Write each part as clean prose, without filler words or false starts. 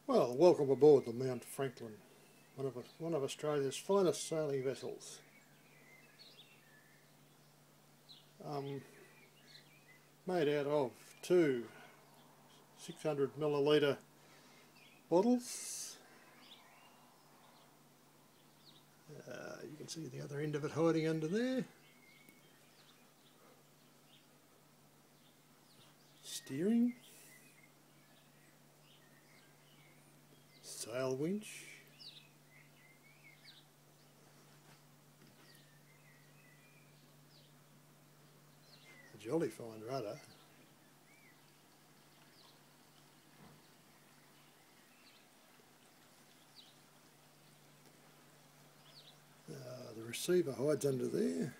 Well, welcome aboard the Mount Franklin, one of Australia's finest sailing vessels. Made out of two 600 millilitre bottles. You can see the other end of it hiding under there. Steering. Sail winch. A jolly fine rudder. The receiver hides under there.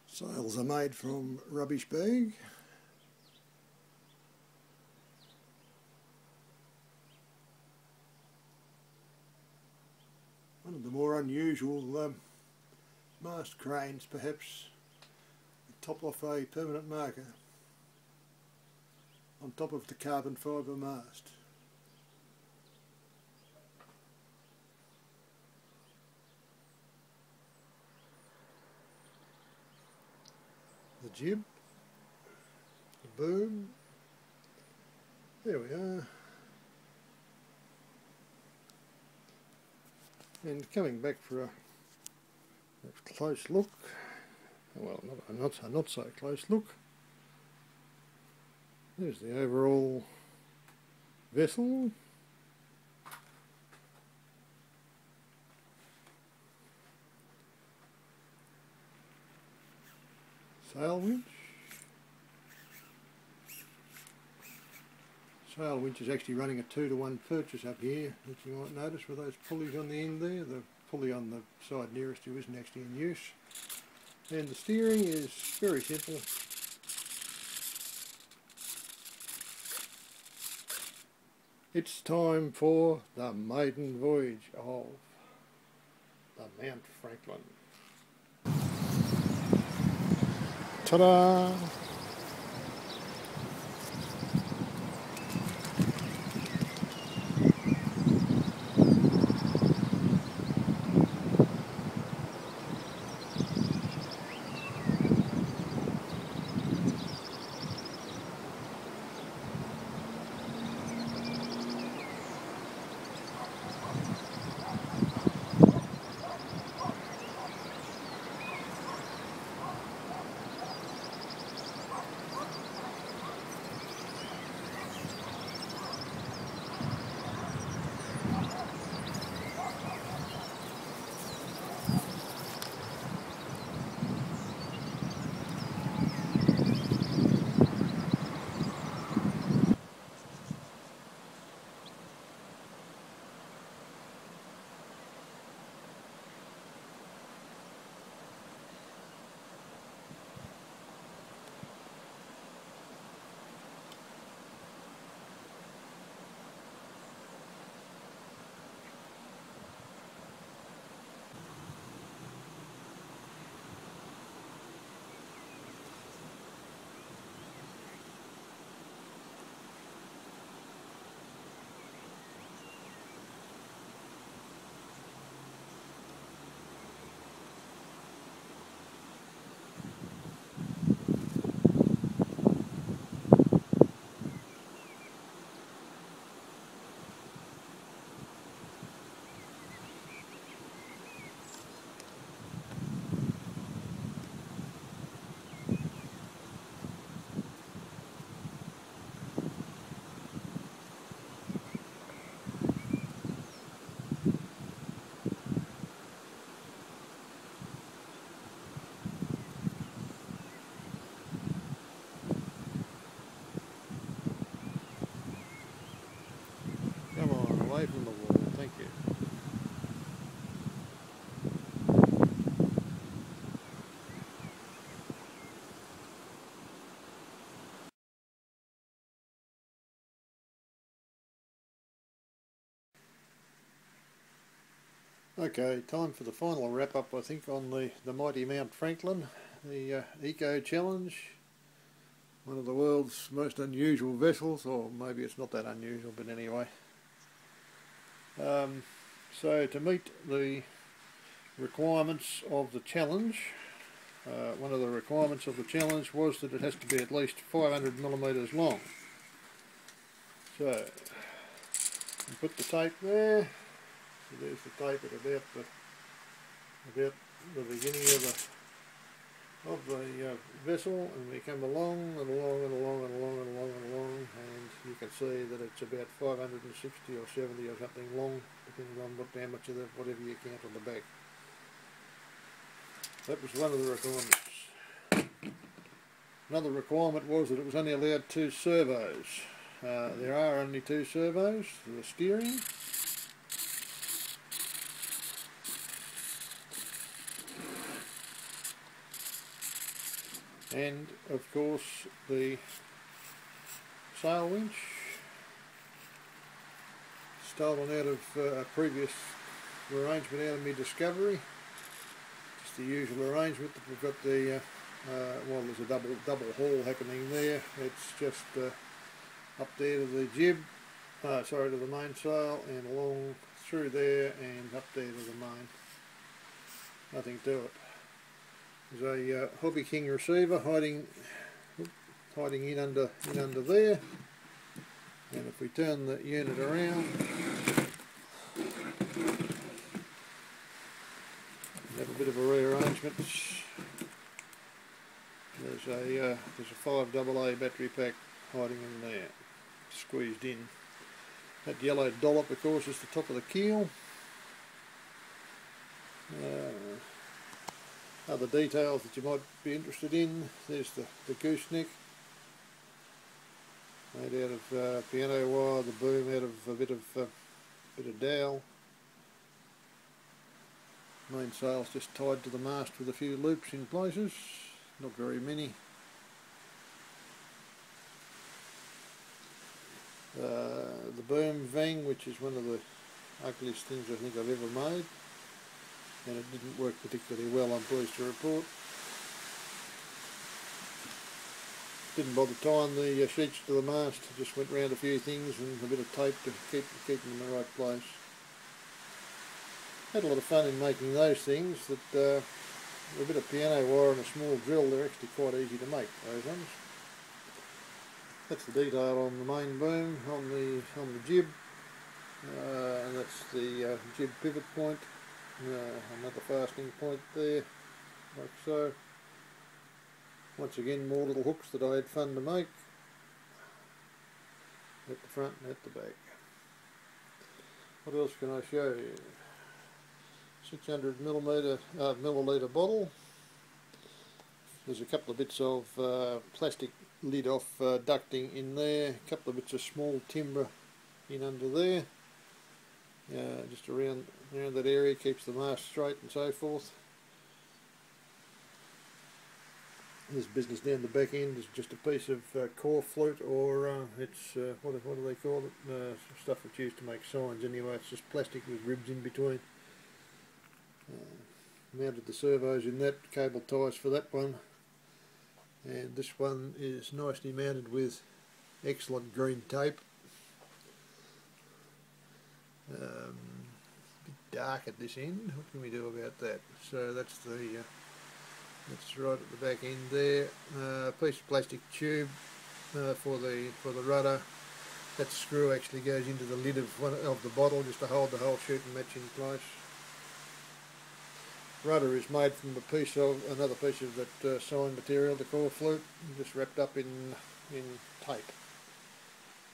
Sails are made from rubbish bag. One of the more unusual mast cranes, perhaps, top off a permanent marker on top of the carbon fibre mast. The jib, the boom, there we are. And coming back for a close look, well, not so close look. There's the overall vessel. Sail winch. Sail winch is actually running a 2-to-1 purchase up here, which you might notice with those pulleys on the end there. The pulley on the side nearest you isn't actually in use. And the steering is very simple. It's time for the maiden voyage of the Mount Franklin. Ta-da! Come on, away from the wall, thank you. Okay, time for the final wrap up, I think, on the mighty Mount Franklin. the Eco Challenge, one of the world's most unusual vessels, or maybe it's not that unusual, but anyway. So to meet the requirements of the challenge, one of the requirements of the challenge was that it has to be at least 500mm long. So you put the tape there. So there's the tape at about the beginning of the vessel, and we come along and along and along and along and along and along, and you can see that it's about 560 or 70 or something long, depending on how much of whatever you count on the back. That was one of the requirements. Another requirement was that it was only allowed 2 servos. There are only 2 servos for the steering. And of course the sail winch, stolen out of a previous arrangement out of my Discovery. Just the usual arrangement that we've got the, well, there's a double haul happening there. It's just up there to the jib, sorry, to the mainsail, and along through there and up there to the main. Nothing to it. There's a Hobby King receiver hiding in under there, and if we turn the unit around, have a bit of a rearrangement. There's a 5AA battery pack hiding in there, squeezed in. That yellow dollop, of course, is the top of the keel. Other details that you might be interested in, there's the gooseneck, made out of piano wire, the boom out of a bit of dowel. Mainsail's just tied to the mast with a few loops in places, not very many. The boom vang, which is one of the ugliest things I think I've ever made, and it didn't work particularly well, I'm pleased to report. Didn't bother tying the sheets to the mast, just went round a few things and a bit of tape to keep them in the right place. Had a lot of fun in making those things. That with a bit of piano wire and a small drill, they're actually quite easy to make, those ones. That's the detail on the main boom, on the jib, and that's the jib pivot point. Another fastening point there, like so. Once again, more little hooks that I had fun to make, at the front and at the back. What else can I show you? 600milliliter bottle. There's a couple of bits of plastic lid off ducting in there, a couple of bits of small timber in under there. Just around that area, keeps the mast straight and so forth. This business down the back end is just a piece of core flute, or it's what do they call it? Stuff that's used to make signs. Anyway, it's just plastic with ribs in between. Mounted the servos in that, cable ties for that one, and this one is nicely mounted with excellent green tape. A bit dark at this end. What can we do about that? So that's that's right at the back end there. Piece of plastic tube for the rudder. That screw actually goes into the lid of the bottle just to hold the whole chute and match in place. Rudder is made from another piece of that sign material, the core flute, just wrapped up in tape.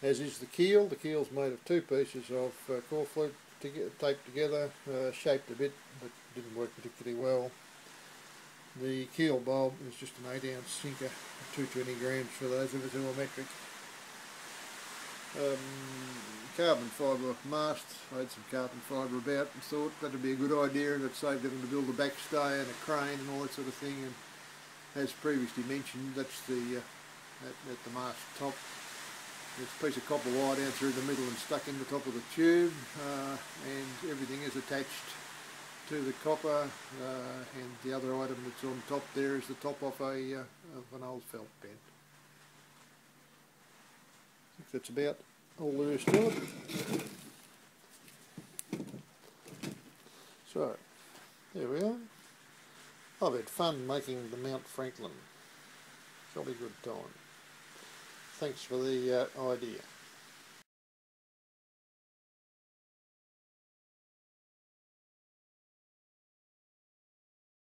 As is the keel. The keel's made of 2 pieces of core flute taped together, shaped a bit, but didn't work particularly well. The keel bulb is just an 8-ounce sinker, 220 grams for those of us who are metric. Carbon fibre mast. I had some carbon fibre about and thought that'd be a good idea, and it saved having to build a backstay and a crane and all that sort of thing. And as previously mentioned, that's the at the mast top. It's a piece of copper wire down through the middle and stuck in the top of the tube, and everything is attached to the copper, and the other item that's on top there is the top of an old felt pen. I think that's about all there is to it. So, there we are. I've had fun making the Mount Franklin. Jolly good time. Thanks for the idea.